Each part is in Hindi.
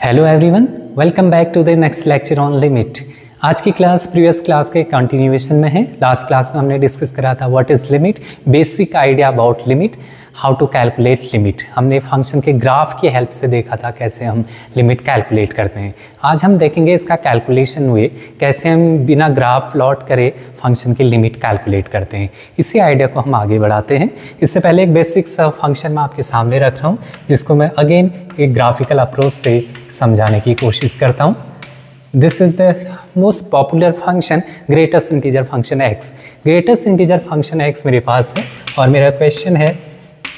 Hello everyone, welcome back to the next lecture on limit. आज की क्लास प्रीवियस क्लास के कंटिन्यूएशन में है। लास्ट क्लास में हमने डिस्कस करा था what is limit, basic idea about limit, how to calculate limit. हमने फंक्शन के ग्राफ की हेल्प से देखा था कैसे हम लिमिट कैलकुलेट करते हैं। आज हम देखेंगे इसका कैलकुलेशन हुए कैसे हम बिना ग्राफ प्लॉट करे फंक्शन की लिमिट कैलकुलेट करते हैं। इसी आइडिया को हम आगे बढ़ाते हैं। इससे पहले एक बेसिक सा फंक्शन मैं आपके सामने रख रहा हूँ जिसको मैं अगेन एक ग्राफिकल अप्रोच से समझाने की कोशिश करता हूँ। This is the most popular function greatest integer function x। Greatest integer function x मेरे पास है और मेरा क्वेश्चन है,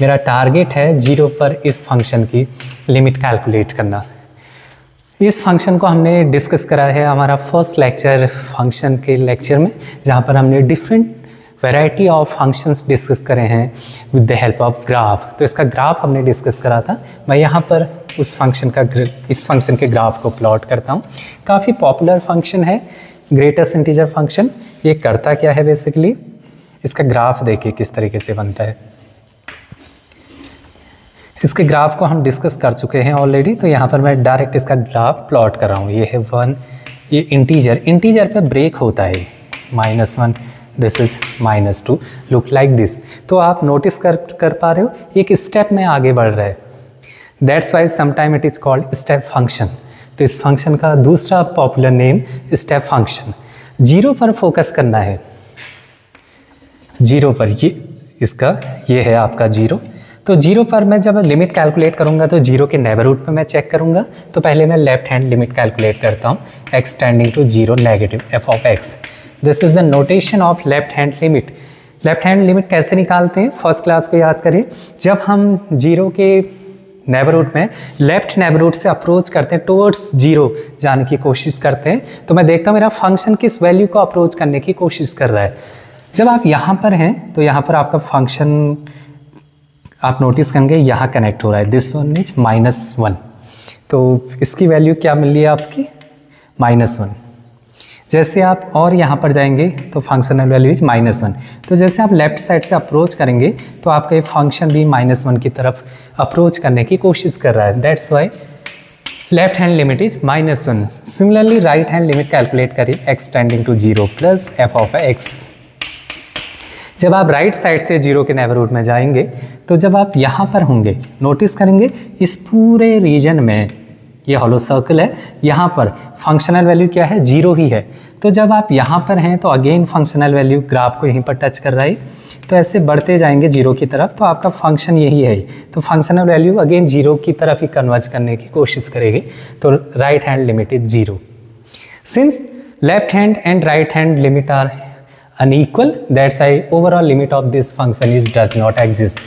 मेरा टारगेट है 0 पर इस फंक्शन की लिमिट कैलकुलेट करना। इस फंक्शन को हमने डिस्कस करा है हमारा फर्स्ट लेक्चर फंक्शन के लेक्चर में, जहाँ पर हमने different variety of functions discuss करे हैं with the help of graph. तो इसका ग्राफ हमने डिस्कस करा था। मैं यहाँ पर इस फंक्शन के ग्राफ को प्लॉट करता हूँ। काफ़ी पॉपुलर फंक्शन है ग्रेटेस्ट इंटीजर फंक्शन। ये करता क्या है बेसिकली, इसका ग्राफ देखिए किस तरीके से बनता है। इसके ग्राफ को हम डिस्कस कर चुके हैं ऑलरेडी, तो यहाँ पर मैं डायरेक्ट इसका ग्राफ प्लॉट कर रहा हूँ। ये है 1, ये इंटीजर पे ब्रेक होता है -1, this is -2, look like this. तो आप नोटिस कर पा रहे हो एक स्टेप में आगे बढ़ रहा है। That's Y sometime it is called step function. तो इस फंक्शन का दूसरा पॉपुलर नेम स्टेप फंक्शन। 0 पर फोकस करना है, 0 पर ये है आपका 0। तो 0 पर मैं जब लिमिट कैलकुलेट करूंगा तो 0 के नेबरहुड पे मैं चेक करूंगा। तो पहले मैं लेफ्ट हैंड लिमिट कैलकुलेट करता हूँ, x tending to 0 negative f of x। This is the notation of left hand limit. Left hand limit कैसे निकालते हैं, फर्स्ट क्लास को याद करिए। जब हम 0 के नेबरहुड में लेफ्ट नेबरहुड से अप्रोच करते हैं, टुवर्ड्स 0 जाने की कोशिश करते हैं, तो मैं देखता हूँ मेरा फंक्शन किस वैल्यू को अप्रोच करने की कोशिश कर रहा है। जब आप यहाँ पर हैं तो यहाँ पर आपका फंक्शन आप नोटिस करेंगे यहाँ कनेक्ट हो रहा है, दिस वन इज -1। तो इसकी वैल्यू क्या मिल रही है आपकी -1। जैसे आप और यहाँ पर जाएंगे तो फंक्शनल वैल्यू इज -1। तो जैसे आप लेफ्ट साइड से अप्रोच करेंगे तो आपका ये फंक्शन भी -1 की तरफ अप्रोच करने की कोशिश कर रहा है। That's why left hand limit is -1। Similarly right hand limit calculate करिए, x tending to 0 plus f of x। जब आप राइट साइड से 0 के नेबरहुड में जाएंगे तो जब आप यहाँ पर होंगे नोटिस करेंगे इस पूरे रीजन में ये हॉलो सर्कल है, यहाँ पर फंक्शनल वैल्यू क्या है, 0 ही है। तो जब आप यहाँ पर हैं तो अगेन फंक्शनल वैल्यू ग्राफ को यहीं पर टच कर रहा है। तो ऐसे बढ़ते जाएंगे 0 की तरफ, तो आपका फंक्शन यही है। तो फंक्शनल वैल्यू अगेन 0 की तरफ ही कन्वर्ज करने की कोशिश करेगी। तो right hand limit is 0। Since left hand and right hand limit are unequal, that's why overall limit of this function is does not exist.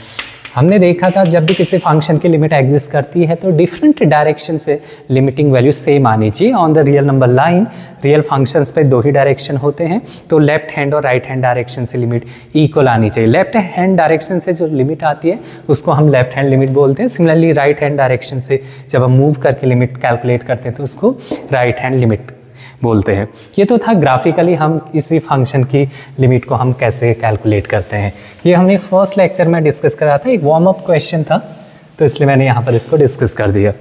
हमने देखा था जब भी किसी फंक्शन की लिमिट एग्जिस्ट करती है तो डिफरेंट डायरेक्शन से लिमिटिंग वैल्यू सेम आनी चाहिए। On the real number line real functions पे 2 ही डायरेक्शन होते हैं, तो लेफ्ट हैंड और राइट हैंड डायरेक्शन से लिमिट इक्वल आनी चाहिए। लेफ्ट हैंड डायरेक्शन से जो लिमिट आती है उसको हम लेफ्ट हैंड लिमिट बोलते हैं। सिमिलरली राइट हैंड डायरेक्शन से जब हम मूव करके लिमिट कैलकुलेट करते हैं तो उसको राइट हैंड लिमिट बोलते हैं। ये तो था ग्राफिकली हम इसी फंक्शन की लिमिट को हम कैसे कैलकुलेट करते हैं। ये हमने फर्स्ट लेक्चर में डिस्कस करा था, एक वार्म अप क्वेश्चन था, तो इसलिए मैंने यहाँ पर इसको डिस्कस कर दिया।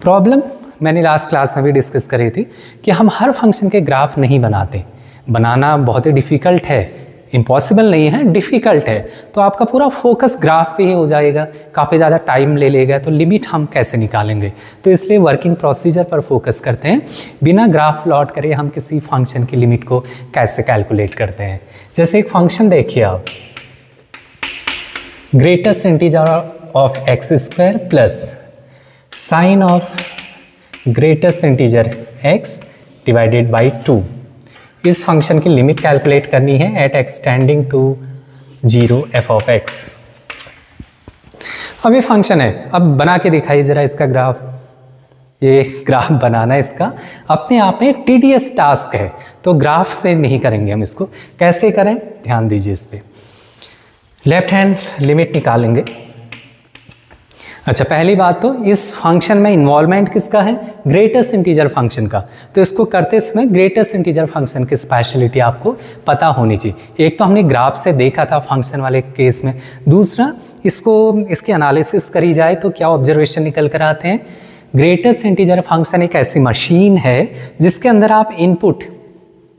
प्रॉब्लम मैंने लास्ट क्लास में भी डिस्कस करी थी कि हम हर फंक्शन के ग्राफ नहीं बनाते। बनाना बहुत ही डिफ़िकल्ट है, इम्पॉसिबल नहीं है, डिफ़िकल्ट है। तो आपका पूरा फोकस ग्राफ पे ही हो जाएगा, काफ़ी ज़्यादा टाइम ले लेगा। तो लिमिट हम कैसे निकालेंगे, तो इसलिए वर्किंग प्रोसीजर पर फोकस करते हैं। बिना ग्राफ प्लॉट करे हम किसी फंक्शन की लिमिट को कैसे कैलकुलेट करते हैं। जैसे एक फंक्शन देखिए आप, greatest integer of x² plus sine of greatest integer x divided by 2। इस फंक्शन की लिमिट कैलकुलेट करनी है at x tending to 0 f of x। अब ये फंक्शन है, अब बना के दिखाइए जरा इसका ग्राफ। ये ग्राफ बनाना इसका अपने आप में टीडियस टास्क है, तो ग्राफ से नहीं करेंगे हम इसको। कैसे करें ध्यान दीजिए इस पे। लेफ्ट हैंड लिमिट निकालेंगे। अच्छा, पहली बात तो इस फंक्शन में इन्वॉल्वमेंट किसका है, ग्रेटेस्ट इंटीजर फंक्शन का। तो इसको करते समय ग्रेटेस्ट इंटीजर फंक्शन की स्पेशलिटी आपको पता होनी चाहिए। एक तो हमने ग्राफ से देखा था फंक्शन वाले केस में, दूसरा इसकी एनालिसिस करी जाए तो क्या ऑब्जर्वेशन निकल कर आते हैं। ग्रेटेस्ट इंटीजर फंक्शन एक ऐसी मशीन है जिसके अंदर आप इनपुट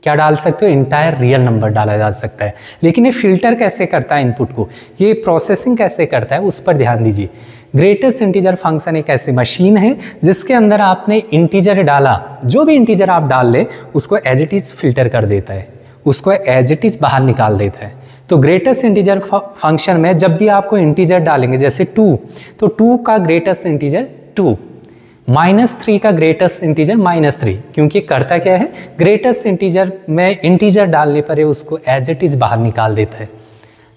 क्या डाल सकते हो, इंटायर रियल नंबर डाला जा सकता है। लेकिन ये फिल्टर कैसे करता है इनपुट को, ये प्रोसेसिंग कैसे करता है, उस पर ध्यान दीजिए। ग्रेटेस्ट इंटीजर फंक्शन एक ऐसी मशीन है जिसके अंदर आपने इंटीजर डाला, जो भी इंटीजर आप डाल ले उसको एज इट इज फिल्टर कर देता है, उसको एज इट इज बाहर निकाल देता है। तो ग्रेटेस्ट इंटीजर फंक्शन में जब भी आपको इंटीजर डालेंगे, जैसे 2, तो 2 का ग्रेटेस्ट इंटीजर 2, -3 का ग्रेटेस्ट इंटीजर -3, क्योंकि करता क्या है, ग्रेटेस्ट इंटीजर में इंटीजर डालने पर उसको एज इट इज बाहर निकाल देता है।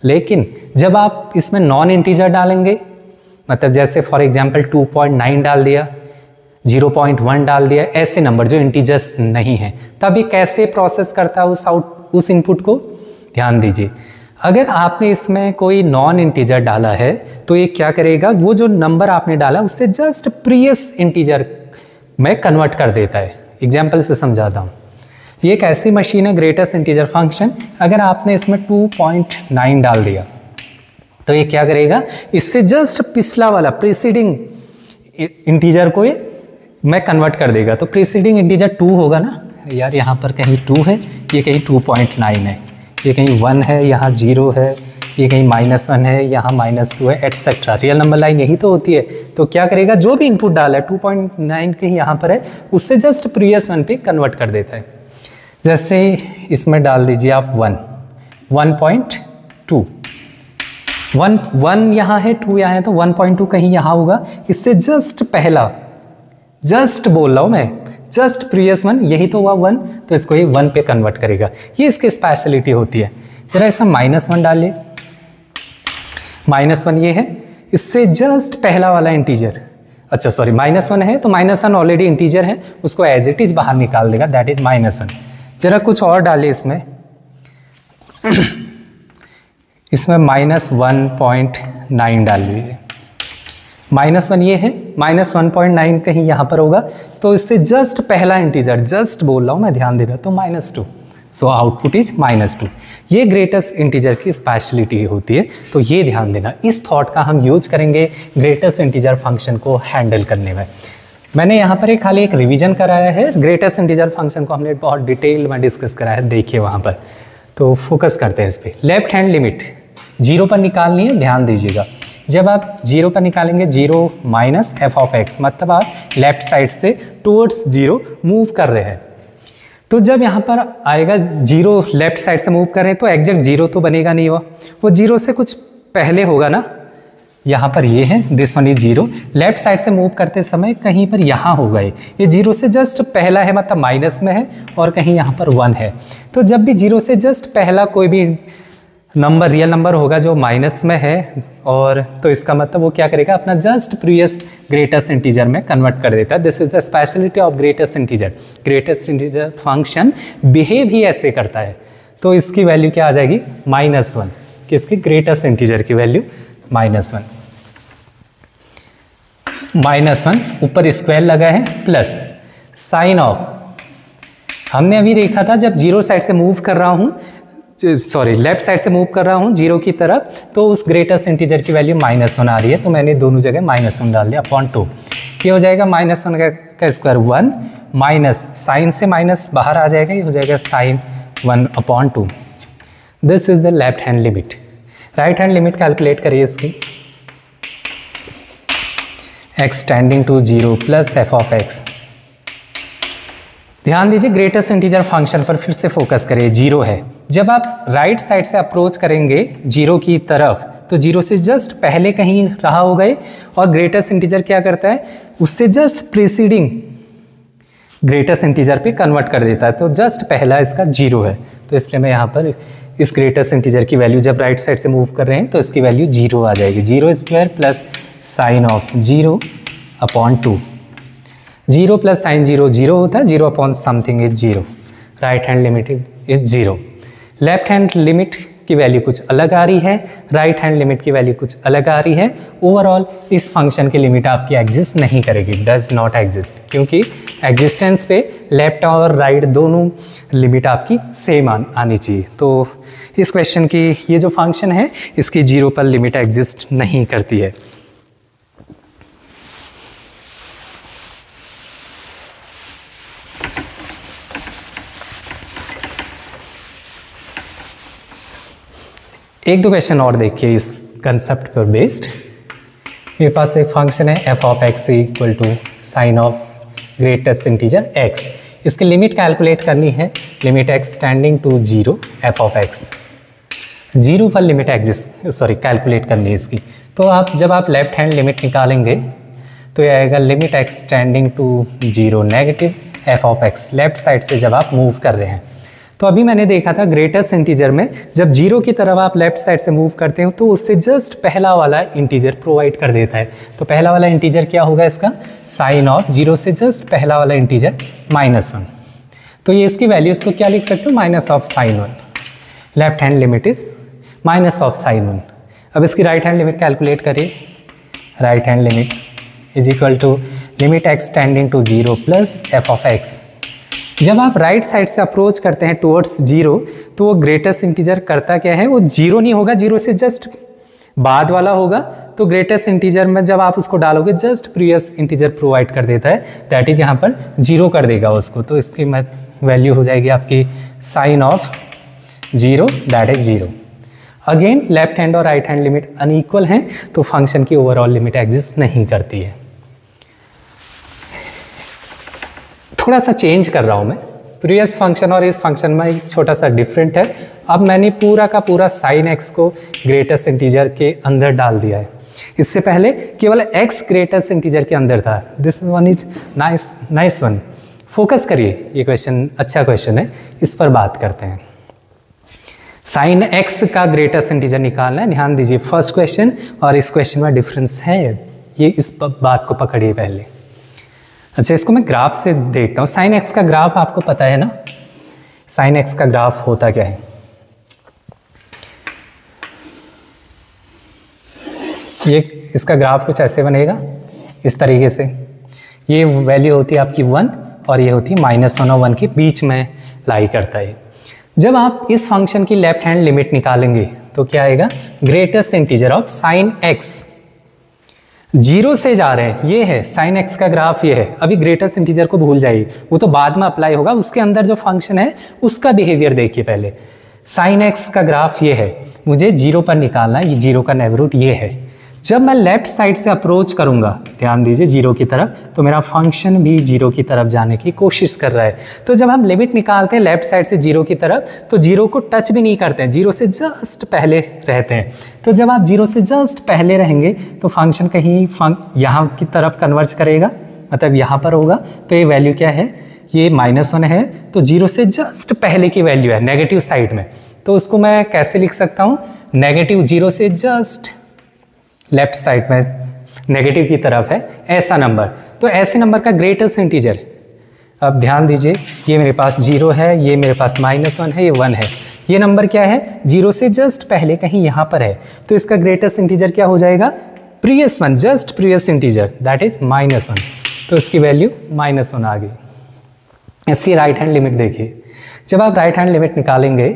लेकिन जब आप इसमें नॉन इंटीजर डालेंगे, मतलब जैसे फॉर एग्जांपल 2.9 डाल दिया, 0.1 डाल दिया, ऐसे नंबर जो इंटीजर्स नहीं हैं, तब ये कैसे प्रोसेस करता है उस इनपुट को, ध्यान दीजिए। अगर आपने इसमें कोई नॉन इंटीजर डाला है तो ये क्या करेगा, वो जो नंबर आपने डाला उससे जस्ट प्रीवियस इंटीजर में कन्वर्ट कर देता है। एग्जाम्पल से समझाता हूँ। ये एक ऐसी मशीन है ग्रेटेस्ट इंटीजर फंक्शन, अगर आपने इसमें 2.9 डाल दिया तो ये क्या करेगा, इससे जस्ट पिछला वाला प्रीसीडिंग इंटीजर को ये में कन्वर्ट कर देगा। तो प्रीसीडिंग इंटीजर 2 होगा ना यार, यहाँ पर कहीं 2 है, ये कहीं 2.9 है, ये कहीं 1 है, यहाँ 0 है, ये कहीं -1 है, यहाँ -2 है, एटसेट्रा। रियल नंबर लाइन यही तो होती है। तो क्या करेगा, जो भी इनपुट डाला है 2.9 कहीं यहाँ पर है, उससे जस्ट प्रीवियस 1 पे कन्वर्ट कर देता है। जैसे इसमें डाल दीजिए आप 1.2, 1 यहाँ है, 2 यहाँ है, तो 1.2 कहीं यहाँ होगा। इससे जस्ट पहला, जस्ट बोल रहा हूँ मैं, जस्ट प्रीवियस 1, यही तो हुआ 1, तो इसको ये 1 पे कन्वर्ट करेगा। ये इसकी स्पेशलिटी होती है। जरा इसमें -1 डालिए, -1 ये है, इससे जस्ट पहला वाला इंटीजर, अच्छा सॉरी -1 है, तो -1 ऑलरेडी इंटीजर है, उसको एज इट इज बाहर निकाल देगा, दैट इज -1। जरा कुछ और डालिए इसमें इसमें -1.9 डाल दीजिए, -1 ये है, -1.9 कहीं यहाँ पर होगा, तो इससे जस्ट पहला इंटीजर, जस्ट बोल रहा हूँ मैं, ध्यान देना, तो -2, सो आउटपुट इज -2। ये ग्रेटेस्ट इंटीजर की स्पेशलिटी होती है, तो ये ध्यान देना। इस थॉट का हम यूज करेंगे ग्रेटेस्ट इंटीजर फंक्शन को हैंडल करने में। मैंने यहाँ पर खाली एक रिवीजन कराया है, ग्रेटेस्ट इंटीजर फंक्शन को हमने बहुत डिटेल में डिस्कस कराया है, देखिए वहाँ पर। तो फोकस करते हैं इस पर। लेफ्ट हैंड लिमिट 0 पर निकालनी है, ध्यान दीजिएगा। जब आप 0 पर निकालेंगे, 0 माइनस f(x), मतलब आप लेफ्ट साइड से टुवर्ड्स 0 मूव कर रहे हैं। तो जब यहाँ पर आएगा 0 लेफ्ट साइड से मूव कर रहे हैं, तो एग्जैक्ट 0 तो बनेगा नहीं, वो 0 से कुछ पहले होगा ना। यहाँ पर ये है, this one is 0। Left side से मूव करते समय कहीं पर यहाँ होगा, ये 0 से जस्ट पहला है, मतलब माइनस में है, और कहीं यहाँ पर 1 है। तो जब भी 0 से जस्ट पहला कोई भी नंबर, रियल नंबर होगा जो माइनस में है, और तो इसका मतलब वो क्या करेगा, अपना जस्ट प्रीवियस ग्रेटेस्ट इंटीजर में कन्वर्ट कर देता है। This is the speciality of greatest integer. Greatest integer function behave ही ऐसे करता है। तो इसकी वैल्यू क्या आ जाएगी, -1, किसकी, ग्रेटेस्ट इंटीजर की वैल्यू -1। -1 ऊपर स्क्वायर लगा है, प्लस साइन ऑफ, हमने अभी देखा था जब 0 साइड से मूव कर रहा हूँ, सॉरी लेफ्ट साइड से मूव कर रहा हूँ 0 की तरफ, तो उस ग्रेटेस्ट इंटीजर की वैल्यू -1 आ रही है, तो मैंने दोनों जगह -1 डाल दिया अपॉन 2। ये हो जाएगा -1 का स्क्वायर 1, माइनस साइन से माइनस बाहर आ जाएगा, ये हो जाएगा sin 1 upon 2। This is the left hand limit. Right hand limit calculate करिए इसकी, x tending to 0 plus f(x). ध्यान दीजिए, ग्रेटेस्ट इंटीजर फंक्शन पर फिर से फोकस करिए। 0 है, जब आप राइट साइड से अप्रोच करेंगे 0 की तरफ, तो 0 से जस्ट पहले कहीं रहा होगा, और ग्रेटेस्ट इंटीजर क्या करता है, उससे जस्ट प्रीसीडिंग ग्रेटेस्ट इंटीजर पे कन्वर्ट कर देता है। तो जस्ट पहला इसका 0 है, तो इसलिए मैं यहाँ पर इस ग्रेटेस्ट इंटीजर की वैल्यू जब राइट साइड से मूव कर रहे हैं तो इसकी वैल्यू 0 आ जाएगी। 0 square plus sine of 0 upon 2। 0 plus sign 0 0 होता है, 0 upon something is 0। Right hand limit is 0। Left hand limit की वैल्यू कुछ अलग आ रही है, राइट हैंड लिमिट की वैल्यू कुछ अलग आ रही है। ओवरऑल इस फंक्शन की लिमिट आपकी एग्जिस्ट नहीं करेगी, डज नॉट एग्जिस्ट, क्योंकि एग्जिस्टेंस पे लेफ्ट और राइट दोनों लिमिट आपकी सेम आनी चाहिए। तो इस क्वेश्चन की ये जो फंक्शन है इसकी 0 पर लिमिट एग्जिस्ट नहीं करती है। एक दो क्वेश्चन और देखिए इस कंसेप्ट पर बेस्ड। मेरे पास एक फंक्शन है F of X equal to sine of greatest integer X. इसकी लिमिट कैलकुलेट करनी है, limit X tending to 0 F of X. 0 पर लिमिट कैलकुलेट करनी है इसकी। तो जब आप लेफ्ट हैंड लिमिट निकालेंगे तो ये आएगा limit X tending to 0 negative F of X, left side से जब आप मूव कर रहे हैं। तो अभी मैंने देखा था ग्रेटेस्ट इंटीजर में जब 0 की तरफ आप लेफ्ट साइड से मूव करते हो तो उससे जस्ट पहला वाला इंटीजर प्रोवाइड कर देता है। तो पहला वाला इंटीजर क्या होगा इसका, साइन ऑफ 0 से जस्ट पहला वाला इंटीजर -1। तो ये इसकी वैल्यूज़ को क्या लिख सकते हो, minus of sine 1। Left hand limit is minus of sine 1। अब इसकी राइट हैंड लिमिट कैलकुलेट करिए। Right hand limit is equal to limit X tending to 0 plus F of X. जब आप राइट साइड से अप्रोच करते हैं टुवर्ड्स 0 तो वो ग्रेटेस्ट इंटीजर करता क्या है, वो 0 नहीं होगा, 0 से जस्ट बाद वाला होगा। तो ग्रेटेस्ट इंटीजर में जब आप उसको डालोगे जस्ट प्रीवियस इंटीजर प्रोवाइड कर देता है, दैट इज यहाँ पर 0 कर देगा उसको। तो इसकी वैल्यू हो जाएगी आपकी sine of 0 that is 0। Again left hand और राइट हैंड लिमिट अनइक्वल हैं तो फंक्शन की ओवरऑल लिमिट एग्जिस्ट नहीं करती है। थोड़ा सा चेंज कर रहा हूँ मैं, प्रीवियस फंक्शन और इस फंक्शन में एक छोटा सा डिफरेंट है। अब मैंने पूरा का पूरा साइन एक्स को ग्रेटेस्ट इंटीजर के अंदर डाल दिया है। इससे पहले केवल एक्स ग्रेटेस्ट इंटीजर के अंदर था। This one is nice one. Focus करिए, ये क्वेश्चन अच्छा क्वेश्चन है, इस पर बात करते हैं। साइन एक्स का ग्रेटेस्ट इंटीजर निकालना है। ध्यान दीजिए फर्स्ट क्वेश्चन और इस क्वेश्चन में डिफरेंस है, ये इस बात को पकड़िए पहले। अच्छा, इसको मैं ग्राफ से देखता हूँ। साइन एक्स का ग्राफ आपको पता है ना, साइन एक्स का ग्राफ होता क्या है। ये इसका ग्राफ कुछ ऐसे बनेगा, इस तरीके से। ये वैल्यू होती है आपकी 1 और ये होती है -1 और 1 के बीच में लाई करता है। जब आप इस फंक्शन की लेफ्ट हैंड लिमिट निकालेंगे तो क्या आएगा, greatest integer of sine x 0 से जा रहे हैं, ये है साइन एक्स का ग्राफ, ये है। अभी ग्रेटेस्ट इंटीजर को भूल जाइए, वो तो बाद में अप्लाई होगा। उसके अंदर जो फंक्शन है उसका बिहेवियर देखिए पहले। साइन एक्स का ग्राफ ये है, मुझे 0 पर निकालना है, ये 0 का नेबरहुड ये है। जब मैं लेफ्ट साइड से अप्रोच करूंगा, ध्यान दीजिए 0 की तरफ, तो मेरा फंक्शन भी 0 की तरफ जाने की कोशिश कर रहा है। तो जब हम लिमिट निकालते हैं लेफ्ट साइड से 0 की तरफ तो 0 को टच भी नहीं करते हैं, 0 से जस्ट पहले रहते हैं। तो जब आप 0 से जस्ट पहले रहेंगे तो फंक्शन कहीं यहाँ की तरफ कन्वर्ज करेगा, मतलब यहाँ पर होगा। तो ये वैल्यू क्या है, ये -1 है, तो 0 से जस्ट पहले की वैल्यू है नेगेटिव साइड में। तो उसको मैं कैसे लिख सकता हूँ, नेगेटिव 0 से जस्ट लेफ्ट साइड में नेगेटिव की तरफ है ऐसा नंबर। तो ऐसे नंबर का ग्रेटेस्ट इंटीजर, अब ध्यान दीजिए, ये मेरे पास 0 है, ये मेरे पास -1 है, ये 1 है। ये नंबर क्या है, 0 से जस्ट पहले कहीं यहाँ पर है। तो इसका ग्रेटेस्ट इंटीजर क्या हो जाएगा, previous one, just previous integer that is -1। तो इसकी वैल्यू -1 आ गई। इसकी राइट हैंड लिमिट देखिए। जब आप राइट हैंड लिमिट निकालेंगे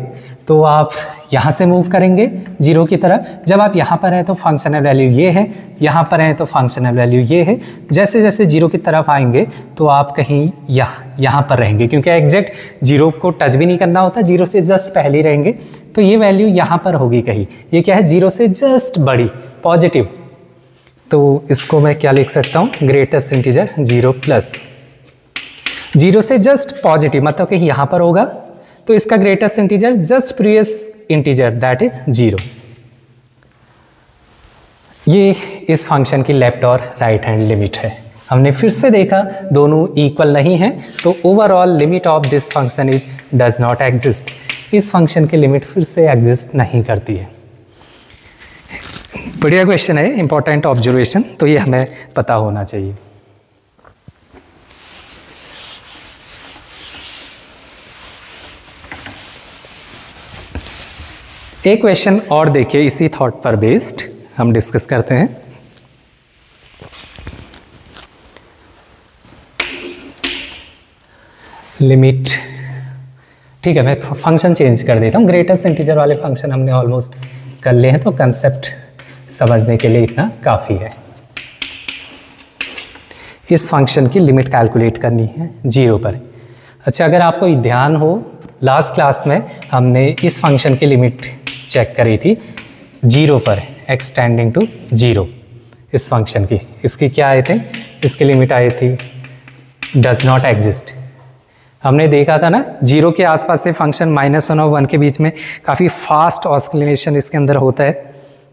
तो आप यहाँ से मूव करेंगे 0 की तरफ। जब आप यहाँ पर हैं तो फंक्शनल वैल्यू ये है, यहाँ पर हैं तो फंक्शनल वैल्यू ये है। जैसे जैसे 0 की तरफ आएंगे तो आप कहीं यहाँ पर रहेंगे, क्योंकि एग्जैक्ट 0 को टच भी नहीं करना होता, 0 से जस्ट पहले ही रहेंगे। तो ये वैल्यू यहाँ पर होगी कहीं। ये क्या है, 0 से जस्ट बड़ी, पॉजिटिव। तो इसको मैं क्या लिख सकता हूँ, ग्रेटेस्ट इंटीजर 0 प्लस 0 से जस्ट पॉजिटिव, मतलब कहीं यहाँ पर होगा। तो इसका greatest integer just previous integer that is 0। ये इस फंक्शन की लेफ्ट और राइट हैंड लिमिट है। हमने फिर से देखा दोनों इक्वल नहीं है, तो overall limit of this function is does not exist. इस फंक्शन की लिमिट फिर से एग्जिस्ट नहीं करती है। बढ़िया क्वेश्चन है, इंपॉर्टेंट ऑब्जर्वेशन, तो ये हमें पता होना चाहिए। एक क्वेश्चन और देखिए, इसी थॉट पर बेस्ड हम डिस्कस करते हैं। लिमिट, ठीक है, मैं फंक्शन चेंज कर देता हूँ। ग्रेटेस्ट इंटीजर वाले फंक्शन हमने ऑलमोस्ट कर लिए हैं, तो कंसेप्ट समझने के लिए इतना काफ़ी है। इस फंक्शन की लिमिट कैलकुलेट करनी है 0 पर। अच्छा, अगर आपको ध्यान हो, लास्ट क्लास में हमने इस फंक्शन की लिमिट चेक करी थी 0 पर एक्सटेंडिंग टू 0 इस फंक्शन की, इसकी क्या आए थे, इसकी लिमिट आई थी डज नॉट एग्जिस्ट। हमने देखा था ना 0 के आसपास से फंक्शन -1 और 1 के बीच में काफ़ी फास्ट ऑस्किलेशन इसके अंदर होता है,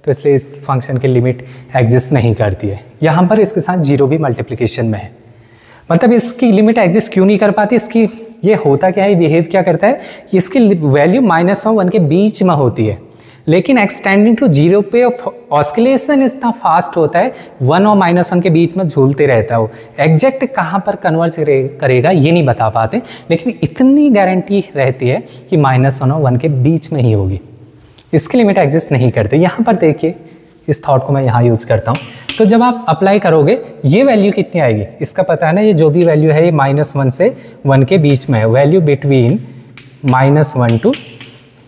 तो इसलिए इस फंक्शन की लिमिट एग्जिस्ट नहीं करती है। यहाँ पर इसके साथ 0 भी मल्टीप्लिकेशन में है, मतलब इसकी लिमिट एग्जिस्ट क्यों नहीं कर पाती, इसकी ये होता क्या है, बिहेव क्या करता है, इसकी वैल्यू -1 और 1 के बीच में होती है, लेकिन एक्सटेंडिंग टू 0 पे ऑस्किलेशन इतना फास्ट होता है, 1 और -1 के बीच में झूलते रहता है। वो एग्जैक्ट कहाँ पर कन्वर्ज करेगा ये नहीं बता पाते, लेकिन इतनी गारंटी रहती है कि -1 और 1 के बीच में ही होगी, इसकी लिमिट एग्जिस्ट नहीं करते। यहाँ पर देखिए, इस थॉट को मैं यहाँ यूज़ करता हूँ, तो जब आप अप्लाई करोगे ये वैल्यू कितनी आएगी, इसका पता है ना, ये जो भी वैल्यू है ये -1 से 1 के बीच में है, वैल्यू बिटवीन -1 to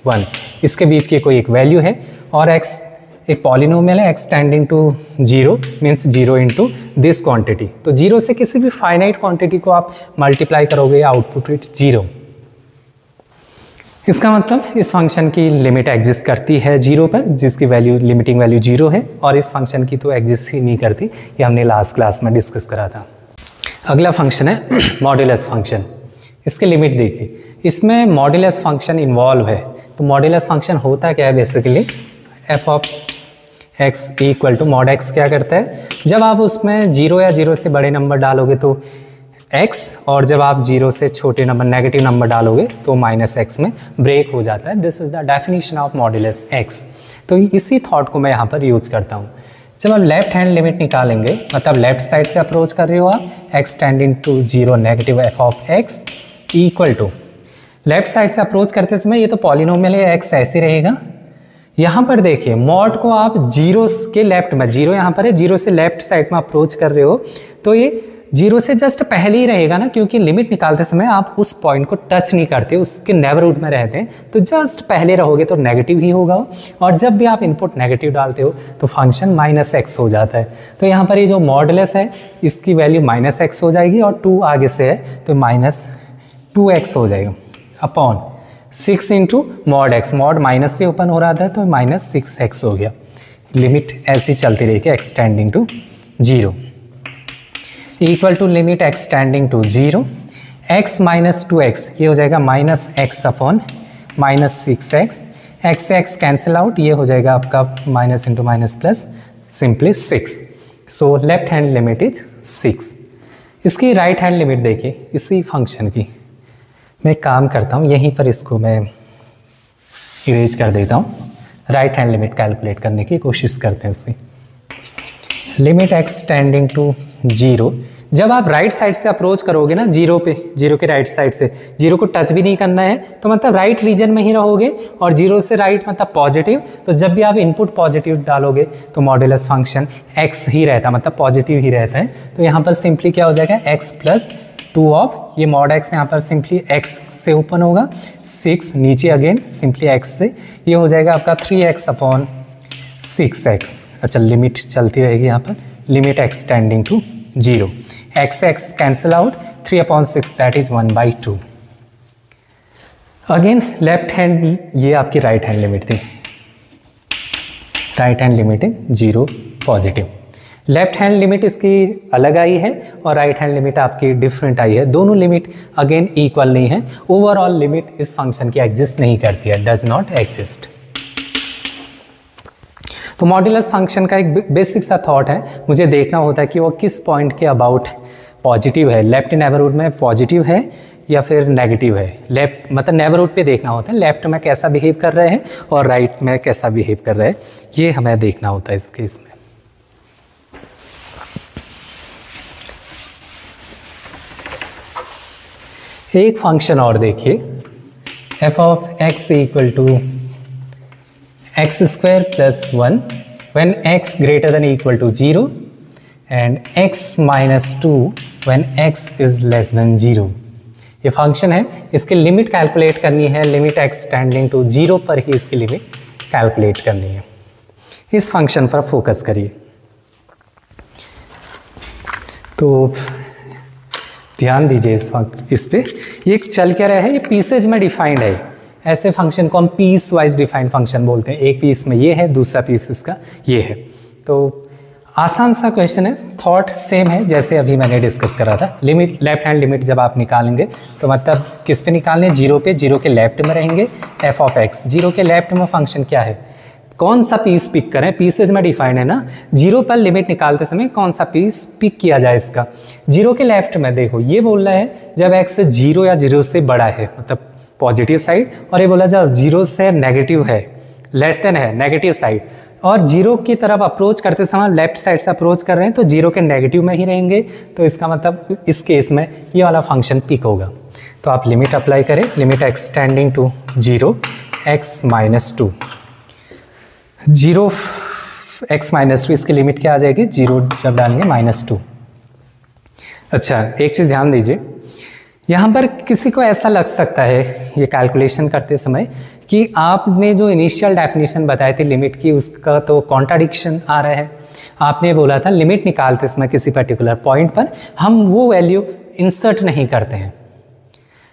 1, इसके बीच की कोई एक वैल्यू है, और x एक पॉलिनोमियल है, X tending to 0 means 0 into this quantity. तो 0 से किसी भी फाइनाइट क्वांटिटी को आप मल्टीप्लाई करोगे या आउटपुट रेट 0, इसका मतलब इस फंक्शन की लिमिट एग्जिस्ट करती है 0 पर, जिसकी वैल्यू लिमिटिंग वैल्यू 0 है, और इस फंक्शन की तो एग्जिस्ट ही नहीं करती, ये हमने लास्ट क्लास में डिस्कस करा था। अगला फंक्शन है मॉड्यूलस फंक्शन। इसकी लिमिट देखिए, इसमें मॉड्यूलस फंक्शन इन्वॉल्व है। तो मॉड्यूलस फंक्शन होता क्या है, basically F of X equal to mod X क्या करता है, जब आप उसमें 0 या 0 से बड़े नंबर डालोगे तो x, और जब आप 0 से छोटे नंबर नेगेटिव नंबर डालोगे तो -x में ब्रेक हो जाता है। This is the definition of modulus x। तो इसी थॉट को मैं यहाँ पर यूज करता हूँ। जब आप लेफ्ट हैंड लिमिट निकालेंगे, मतलब लेफ्ट साइड से अप्रोच कर रहे हो आप, X tending to 0 negative F of X equal to, left side से अप्रोच करते समय ये तो पॉलिनोमियल है, x ऐसे रहेगा। यहाँ पर देखिए मॉड को आप 0 के लेफ्ट में, 0 यहाँ पर है, 0 से लेफ्ट साइड में अप्रोच कर रहे हो, तो ये 0 से जस्ट पहले ही रहेगा ना, क्योंकि लिमिट निकालते समय आप उस पॉइंट को टच नहीं करते, उसके नेबरहुड में रहते हैं, तो जस्ट पहले रहोगे तो नेगेटिव ही होगा। और जब भी आप इनपुट नेगेटिव डालते हो तो फंक्शन -x हो जाता है। तो यहाँ पर ये जो मॉडुलस है इसकी वैल्यू -x हो जाएगी, और 2 आगे से है तो -2x हो जाएगा upon 6 into mod x, mod minus से ओपन हो रहा था तो -6x हो गया। लिमिट ऐसी चलती रहेगी X tending to 0 equal to limit X tending to 0 x minus 2x, ये हो जाएगा -x अपॉन -6x, x से x कैंसिल आउट, ये हो जाएगा आपका minus into minus plus simply 6। So left hand limit is 6। इसकी राइट हैंड लिमिट देखिए, इसी फंक्शन की मैं काम करता हूँ, यहीं पर इसको मैं इरेज कर देता हूँ। राइट हैंड लिमिट कैलकुलेट करने की कोशिश करते हैं इसकी। लिमिट एक्सटेंडिंग टू 0, जब आप राइट साइड से अप्रोच करोगे ना 0 पे, 0 के राइट साइड से, 0 को टच भी नहीं करना है, तो मतलब राइट रीजन में ही रहोगे, और 0 से राइट मतलब पॉजिटिव, तो जब भी आप इनपुट पॉजिटिव डालोगे तो मॉड्यूलस फंक्शन x ही रहता है, मतलब पॉजिटिव ही रहता है। तो यहाँ पर सिंपली क्या हो जाएगा, x प्लस 2 ऑफ, ये मॉड x यहाँ पर सिंपली x से ओपन होगा, 6 नीचे अगेन सिंपली x से, ये हो जाएगा आपका 3x अपॉन 6x। अच्छा, लिमिट चलती रहेगी यहाँ पर, limit X tending to 0, x cancel out, 3/6 that is 1/2। Again left hand, ये आपकी राइट हैंड लिमिट थी, राइट हैंड लिमिट है 0 पॉजिटिव। लेफ्ट हैंड लिमिट इसकी अलग आई है और राइट हैंड लिमिट आपकी डिफरेंट आई है, दोनों लिमिट अगेन इक्वल नहीं है। ओवरऑल लिमिट इस फंक्शन की एग्जिस्ट नहीं करती है, डज नॉट एग्जिस्ट। तो मॉड्यूलस फंक्शन का एक बेसिक सा थॉट है, मुझे देखना होता है कि वो किस पॉइंट के अबाउट पॉजिटिव है, लेफ्ट नेबरहुड में पॉजिटिव है या फिर नेगेटिव है। लेफ्ट मतलब नेबरहुड पे देखना होता है, लेफ्ट में कैसा बिहेव कर रहे हैं और राइट में कैसा बिहेव कर रहे हैं, ये हमें देखना होता है इस केस में। एक फंक्शन और देखिए, f of x equal to x² plus 1 when x greater than equal to 0 and x minus 2 when x is less than 0। ये फंक्शन है, इसकी लिमिट कैलकुलेट करनी है, लिमिट एक्सटेंडिंग टू 0 पर ही इसकी लिमिट कैलकुलेट करनी है। इस फंक्शन पर फोकस करिए। तो ध्यान दीजिए इस पे, ये चल क्या रहा है, ये पीसेज में डिफाइंड है, ऐसे फंक्शन को हम पीस वाइज डिफाइंड फंक्शन बोलते हैं। एक पीस में ये है, दूसरा पीस इसका ये है। तो आसान सा क्वेश्चन है, थॉट सेम है जैसे अभी मैंने डिस्कस करा था। लिमिट, लेफ्ट हैंड लिमिट जब आप निकालेंगे तो मतलब किस पे निकालने, जीरो पे, जीरो के लेफ्ट में रहेंगे एफ ऑफ एक्स। जीरो के लेफ्ट में फंक्शन क्या है, कौन सा पीस पिक करें, पीसेज में डिफाइंड है ना। जीरो पर लिमिट निकालते समय कौन सा पीस पिक किया जाए इसका। जीरो के लेफ्ट में देखो ये बोल रहा है जब एक्स जीरो या जीरो से बड़ा है, मतलब पॉजिटिव साइड, और ये बोला जब जीरो से नेगेटिव है, लेस देन है, नेगेटिव साइड। और जीरो की तरफ अप्रोच करते समय लेफ्ट साइड से अप्रोच कर रहे हैं तो जीरो के नेगेटिव में ही रहेंगे, तो इसका मतलब इस केस में ये वाला फंक्शन पिक होगा। तो आप लिमिट अप्लाई करें, limit X tending to zero X minus two, zero X minus two, इसकी लिमिट क्या आ जाएगी, जीरो जब डालेंगे माइनस टू। अच्छा, एक चीज़ ध्यान दीजिए, यहाँ पर किसी को ऐसा लग सकता है ये कैलकुलेशन करते समय कि आपने जो इनिशियल डेफिनेशन बताई थी लिमिट की उसका तो कॉन्ट्राडिक्शन आ रहा है। आपने बोला था लिमिट निकालते समय किसी पर्टिकुलर पॉइंट पर हम वो वैल्यू इंसर्ट नहीं करते हैं।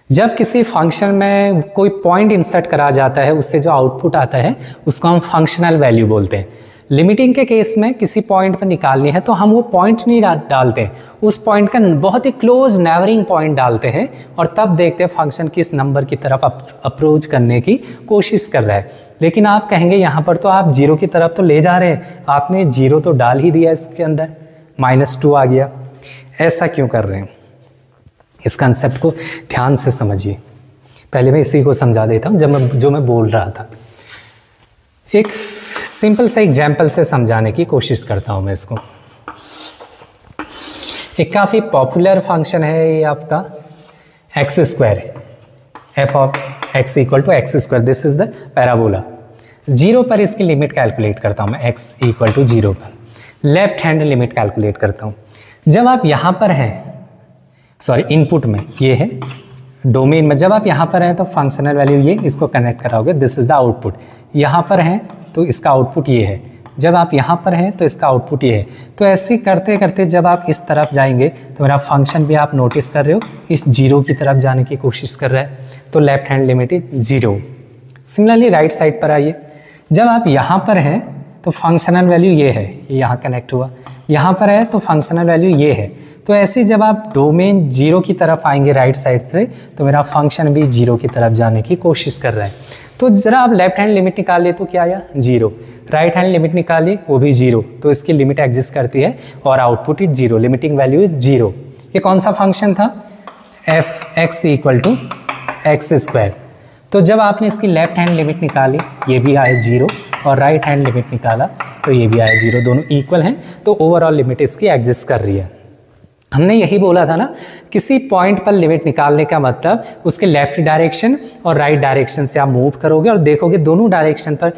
जब किसी फंक्शन में कोई पॉइंट इंसर्ट करा जाता है उससे जो आउटपुट आता है उसको हम फंक्शनल वैल्यू बोलते हैं। लिमिटिंग के केस में किसी पॉइंट पर निकालनी है तो हम वो पॉइंट नहीं डालते, उस पॉइंट का बहुत ही क्लोज नेबरिंग पॉइंट डालते हैं और तब देखते हैं फंक्शन किस नंबर की तरफ अप्रोच करने की कोशिश कर रहा है। लेकिन आप कहेंगे यहाँ पर तो आप जीरो की तरफ तो ले जा रहे हैं, आपने जीरो तो डाल ही दिया इसके अंदर, माइनस टू आ गया, ऐसा क्यों कर रहे हैं। इस कंसेप्ट को ध्यान से समझिए। पहले मैं इसी को समझा देता हूँ जो मैं बोल रहा था। एक सिंपल सा एग्जाम्पल से समझाने की कोशिश करता हूँ मैं इसको। एक काफ़ी पॉपुलर फंक्शन है ये आपका X square, F of X equal to X square, this is the parabola. Zero पर इसकी लिमिट कैलकुलेट करता हूँ मैं, एक्स इक्वल टू जीरो पर लेफ्ट हैंड लिमिट कैलकुलेट करता हूँ। जब आप यहाँ पर हैं, सॉरी इनपुट में ये है, डोमेन में जब आप यहाँ पर हैं तो फंक्शनल वैल्यू ये, इसको कनेक्ट कराओगे, दिस इज द आउटपुट। यहाँ पर हैं तो इसका आउटपुट ये है, जब आप यहाँ पर हैं तो इसका आउटपुट ये है। तो ऐसे करते करते जब आप इस तरफ जाएंगे तो मेरा फंक्शन भी आप नोटिस कर रहे हो इस जीरो की तरफ जाने की कोशिश कर रहा है, तो left hand limit is zero. Similarly right side पर आइए, जब आप यहाँ पर हैं तो फंक्शनल वैल्यू ये है, ये यहाँ कनेक्ट हुआ, यहाँ पर है तो फंक्शनल वैल्यू ये है। तो ऐसे जब आप डोमेन जीरो की तरफ आएंगे राइट साइड से तो मेरा फंक्शन भी जीरो की तरफ जाने की कोशिश कर रहा है। तो जरा आप लेफ्ट हैंड लिमिट निकालिए तो क्या आया, जीरो। राइट हैंड लिमिट निकालिए वो भी जीरो, तो इसकी लिमिट एग्जिस्ट करती है और output is zero, limiting value is zero. ये कौन सा फंक्शन था, F X equal to X square. तो जब आपने इसकी लेफ्ट हैंड लिमिट निकाली ये भी आया जीरो, और राइट हैंड लिमिट निकाला तो ये भी आया जीरो, दोनों इक्वल हैं, तो ओवरऑल लिमिट इसकी एग्जिस्ट कर रही है। हमने यही बोला था ना, किसी पॉइंट पर लिमिट निकालने का मतलब उसके लेफ्ट डायरेक्शन और राइट डायरेक्शन से आप मूव करोगे और देखोगे दोनों डायरेक्शन पर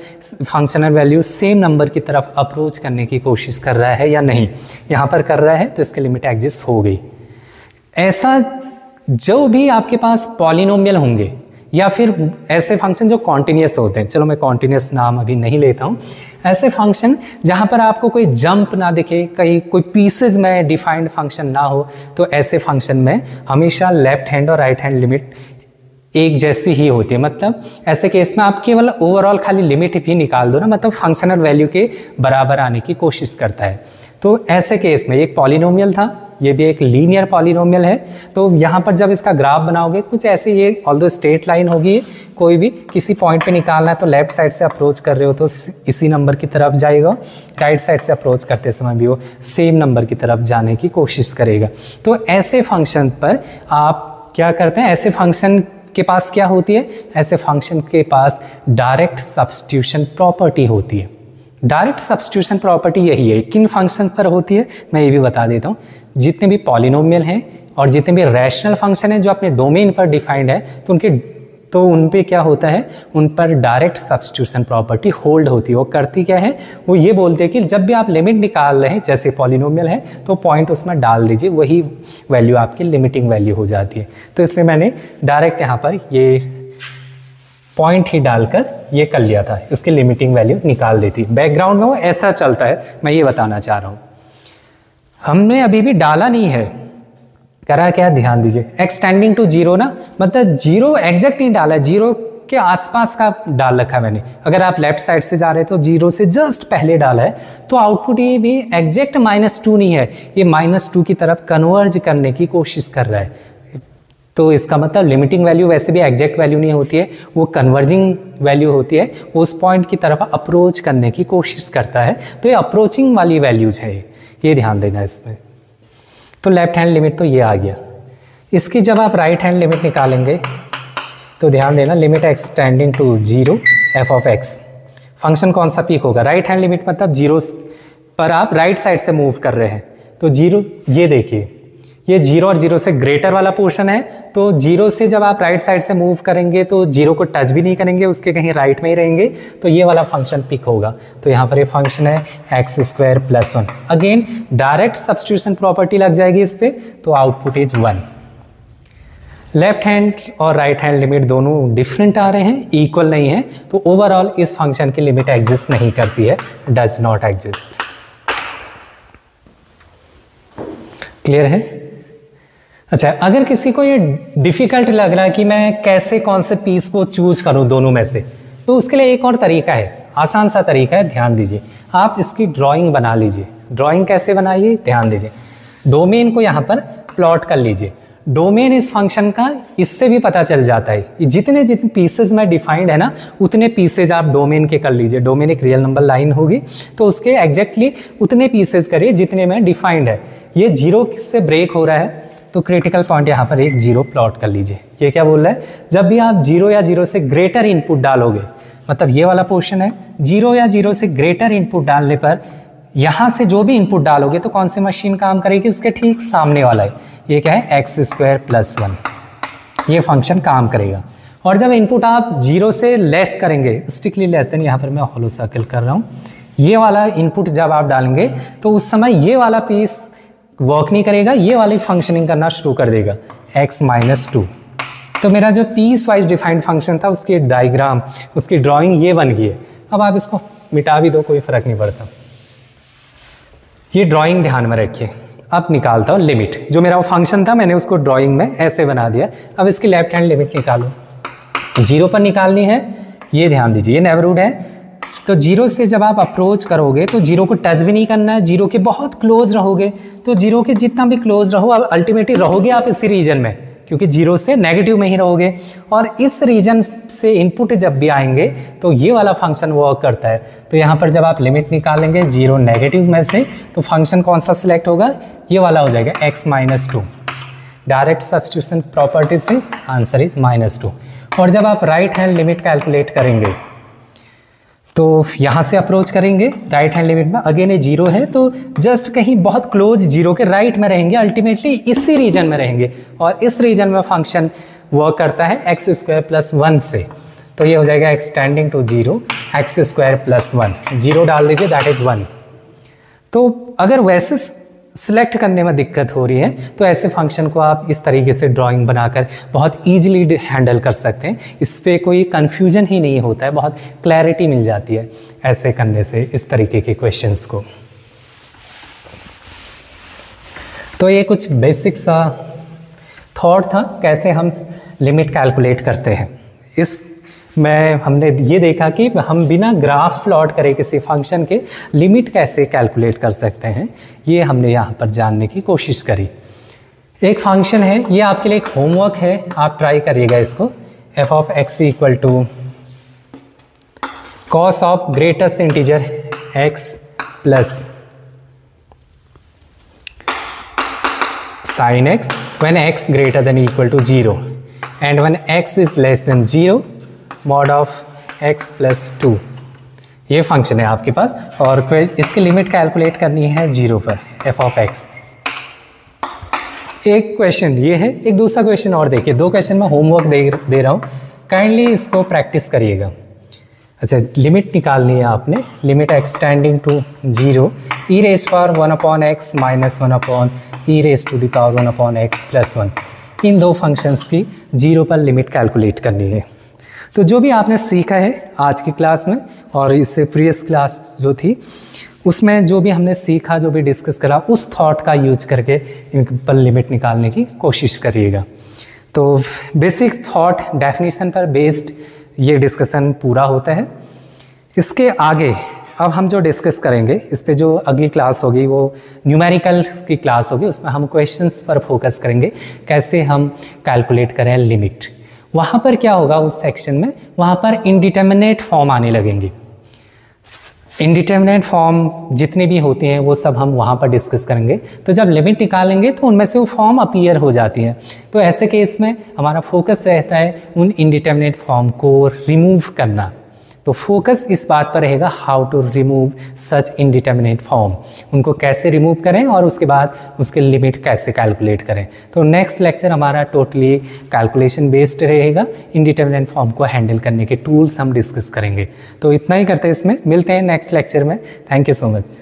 फंक्शनल वैल्यू सेम नंबर की तरफ अप्रोच करने की कोशिश कर रहा है या नहीं। यहाँ पर कर रहा है तो इसकी लिमिट एग्जिस्ट हो गई। ऐसा जो भी आपके पास पॉलिनोमियल होंगे या फिर ऐसे फंक्शन जो कॉन्टिन्यूस होते हैं, चलो मैं कॉन्टिन्यूस नाम अभी नहीं लेता हूँ, ऐसे फंक्शन जहाँ पर आपको कोई जंप ना दिखे, कहीं कोई पीसेज में डिफाइंड फंक्शन ना हो, तो ऐसे फंक्शन में हमेशा लेफ्ट हैंड और राइट हैंड लिमिट एक जैसी ही होती है। मतलब ऐसे केस में आप केवल ओवरऑल खाली लिमिट भी निकाल दो ना, मतलब फंक्शनल वैल्यू के बराबर आने की कोशिश करता है। तो ऐसे केस में एक पॉलिनोमियल था, ये भी एक लीनियर पॉलिनोमियल है। तो यहाँ पर जब इसका ग्राफ बनाओगे कुछ ऐसे, ये ऑल्दो स्ट्रेट लाइन होगी, कोई भी किसी पॉइंट पे निकालना है तो लेफ्ट साइड से अप्रोच कर रहे हो तो इसी नंबर की तरफ जाएगा, राइट साइड से अप्रोच करते समय भी वो सेम नंबर की तरफ जाने की कोशिश करेगा। तो ऐसे फंक्शन पर आप क्या करते हैं, ऐसे फंक्शन के पास क्या होती है, ऐसे फंक्शन के पास डायरेक्ट सब्स्टिट्यूशन प्रॉपर्टी होती है। डायरेक्ट सब्स्टिट्यूशन प्रॉपर्टी यही है, किन फंक्शंस पर होती है मैं ये भी बता देता हूँ। जितने भी पॉलिनोमियल हैं और जितने भी रैशनल फंक्शन हैं जो अपने डोमेन पर डिफाइंड है तो उन पे क्या होता है, उन पर डायरेक्ट सब्स्टिट्यूशन प्रॉपर्टी होल्ड होती है। वो करती क्या है, वो ये बोलते हैं कि जब भी आप लिमिट निकाल रहे हैं, जैसे पॉलिनोमियल है तो पॉइंट उसमें डाल दीजिए, वही वैल्यू आपकी लिमिटिंग वैल्यू हो जाती है। तो इसलिए मैंने डायरेक्ट यहाँ पर ये पॉइंट ही डालकर ये कर लिया था, इसकी लिमिटिंग वैल्यू निकाल देती। बैकग्राउंड में वो ऐसा चलता है, मैं ये बताना चाह रहा हूँ। हमने अभी भी डाला नहीं है, करा क्या ध्यान दीजिए, एक्सटेंडिंग टू जीरो ना, मतलब जीरो एग्जैक्ट नहीं डाला, जीरो के आसपास का डाल रखा है मैंने। अगर आप लेफ्ट साइड से जा रहे हैं तो 0 से जस्ट पहले डाला है, तो आउटपुट ये भी एग्जैक्ट -2 नहीं है, ये -2 की तरफ कन्वर्ज करने की कोशिश कर रहा है। तो इसका मतलब लिमिटिंग वैल्यू वैसे भी एग्जैक्ट वैल्यू नहीं होती है, वो कन्वर्जिंग वैल्यू होती है, वो उस पॉइंट की तरफ अप्रोच करने की कोशिश करता है। तो ये अप्रोचिंग वाली वैल्यूज है, ये ध्यान देना इसमें। तो लेफ्ट हैंड लिमिट तो ये आ गया। इसकी जब आप राइट हैंड लिमिट निकालेंगे तो ध्यान देना, limit X tending to 0 f of x, function कौन सा पीक होगा? राइट हैंड लिमिट मतलब 0 पर आप राइट साइड से मूव कर रहे हैं, तो 0, ये देखिए ये 0 और 0 से ग्रेटर वाला पोर्शन है, तो 0 से जब आप राइट साइड से मूव करेंगे तो 0 को टच भी नहीं करेंगे, उसके कहीं राइट में ही रहेंगे, तो ये वाला फंक्शन पिक होगा। तो यहाँ पर ये फंक्शन है x² + 1। Again direct substitution property लग जाएगी इस पर, तो आउटपुट इज 1। लेफ्ट हैंड और राइट हैंड लिमिट दोनों डिफरेंट आ रहे हैं, इक्वल नहीं है, तो ओवरऑल इस फंक्शन की लिमिट एग्जिस्ट नहीं करती है, डज नॉट एग्जिस्ट। क्लियर है? अच्छा, अगर किसी को ये डिफिकल्ट लग रहा है कि मैं कैसे कौन से पीस को चूज करूं दोनों में से, तो उसके लिए एक और तरीका है, आसान सा तरीका है, ध्यान दीजिए। आप इसकी ड्राइंग बना लीजिए। ड्राइंग कैसे बनाइए, ध्यान दीजिए। डोमेन को यहाँ पर प्लॉट कर लीजिए। डोमेन इस फंक्शन का इससे भी पता चल जाता है, जितने जितने पीसेज में डिफाइंड है ना, उतने पीसेज आप डोमेन के कर लीजिए। डोमेन एक रियल नंबर लाइन होगी, तो उसके एग्जैक्टली उतने पीसेज करिए जितने में डिफाइंड है। ये 0 से ब्रेक हो रहा है, तो क्रिटिकल पॉइंट यहाँ पर एक 0 प्लॉट कर लीजिए। ये क्या बोल रहा है, जब भी आप 0 या 0 से ग्रेटर इनपुट डालोगे, मतलब ये वाला पोर्शन है, 0 या 0 से ग्रेटर इनपुट डालने पर यहाँ से जो भी इनपुट डालोगे तो कौन सी मशीन काम करेगी, उसके ठीक सामने वाला है। ये क्या है, x² + 1, ये फंक्शन काम करेगा। और जब इनपुट आप 0 से लेस करेंगे, स्ट्रिक्टली लेस देन, यहाँ पर मैं हॉलो सर्कल कर रहा हूँ, ये वाला इनपुट जब आप डालेंगे तो उस समय ये वाला पीस वर्क नहीं करेगा, ये वाली फंक्शनिंग करना शुरू कर देगा, x - 2। तो मेरा जो पीस वाइज डिफाइंड फंक्शन था, उसकी डायग्राम, उसकी ड्राइंग ये बन गई है। अब आप इसको मिटा भी दो, कोई फर्क नहीं पड़ता। ये ड्राइंग ध्यान में रखिए। अब निकालता हूँ लिमिट। जो मेरा वो फंक्शन था, मैंने उसको ड्राइंग में ऐसे बना दिया। अब इसकी लेफ्ट हैंड लिमिट निकालो। 0 पर निकालनी है, ये ध्यान दीजिए, ये नेबरहुड है। तो 0 से जब आप अप्रोच करोगे तो 0 को टच भी नहीं करना है, 0 के बहुत क्लोज रहोगे। तो 0 के जितना भी क्लोज रहो, अब अल्टीमेटली रहोगे आप इसी रीजन में, क्योंकि 0 से नेगेटिव में ही रहोगे। और इस रीजन से इनपुट जब भी आएंगे तो ये वाला फंक्शन वर्क करता है। तो यहाँ पर जब आप लिमिट निकालेंगे 0 नेगेटिव में से, तो फंक्शन कौन सा सिलेक्ट होगा, ये वाला हो जाएगा, x - 2। डायरेक्ट सब्स्टिट्यूशन प्रॉपर्टी से आंसर इज -2। और जब आप राइट हैंड लिमिट कैलकुलेट करेंगे तो यहाँ से अप्रोच करेंगे राइट हैंड लिमिट में, अगेन ये 0 है, तो जस्ट कहीं बहुत क्लोज 0 के राइट में रहेंगे, अल्टीमेटली इसी रीजन में रहेंगे। और इस रीजन में फंक्शन वर्क करता है x² + 1 से। तो ये हो जाएगा एक्सटेंडिंग टू 0 x² + 1, 0 डाल दीजिए, दैट इज 1। तो अगर वैसे सिलेक्ट करने में दिक्कत हो रही है तो ऐसे फंक्शन को आप इस तरीके से ड्राइंग बनाकर बहुत ईजिली हैंडल कर सकते हैं। इस पर कोई कन्फ्यूजन ही नहीं होता है, बहुत क्लैरिटी मिल जाती है ऐसे करने से इस तरीके के क्वेश्चंस को। तो ये कुछ बेसिक सा थॉट था कैसे हम लिमिट कैलकुलेट करते हैं। हमने ये देखा कि हम बिना ग्राफ प्लॉट करे किसी फंक्शन के लिमिट कैसे कैलकुलेट कर सकते हैं, ये हमने यहाँ पर जानने की कोशिश करी। एक फंक्शन है, ये आपके लिए एक होमवर्क है, आप ट्राई करिएगा इसको। f of x = cos of greatest integer x plus sin x when x greater than equal to 0 and when x is less than 0 mod of x + 2। ये फंक्शन है आपके पास और इसकी लिमिट कैलकुलेट करनी है 0 पर f ऑफ x। एक क्वेश्चन ये है, एक दूसरा क्वेश्चन और देखिए। 2 क्वेश्चन में होमवर्क दे रहा हूँ, काइंडली इसको प्रैक्टिस करिएगा। अच्छा, लिमिट निकालनी है आपने, limit X tending to 0 e⁻1/x - 1/e⁻1/x + 1। इन 2 फंक्शंस की 0 पर लिमिट कैलकुलेट करनी है। तो जो भी आपने सीखा है आज की क्लास में और इससे प्रीवियस क्लास जो थी उसमें जो भी हमने सीखा, जो भी डिस्कस करा, उस थॉट का यूज करके इन पर लिमिट निकालने की कोशिश करिएगा। तो बेसिक थॉट डेफिनेशन पर बेस्ड ये डिस्कशन पूरा होता है। इसके आगे अब हम जो डिस्कस करेंगे, इस पे जो अगली क्लास होगी वो न्यूमेरिकल की क्लास होगी, उसमें हम क्वेश्चंस पर फोकस करेंगे, कैसे हम कैलकुलेट करें लिमिट। वहाँ पर क्या होगा उस सेक्शन में, वहाँ पर इनडिटर्मिनेट फॉर्म आने लगेंगे। इनडिटर्मिनेट फॉर्म जितनी भी होती हैं वो सब हम वहाँ पर डिस्कस करेंगे। तो जब लिमिट निकालेंगे तो उनमें से वो फॉर्म अपीयर हो जाती हैं। तो ऐसे केस में हमारा फोकस रहता है उन इनडिटर्मिनेट फॉर्म को रिमूव करना। तो फोकस इस बात पर रहेगा how to remove such indeterminate form, उनको कैसे रिमूव करें और उसके बाद उसके लिमिट कैसे कैलकुलेट करें। तो नेक्स्ट लेक्चर हमारा टोटली कैलकुलेशन बेस्ड रहेगा, इनडिटर्मिनेट फॉर्म को हैंडल करने के टूल्स हम डिस्कस करेंगे। तो इतना ही करते हैं, इसमें मिलते हैं नेक्स्ट लेक्चर में। Thank you so much.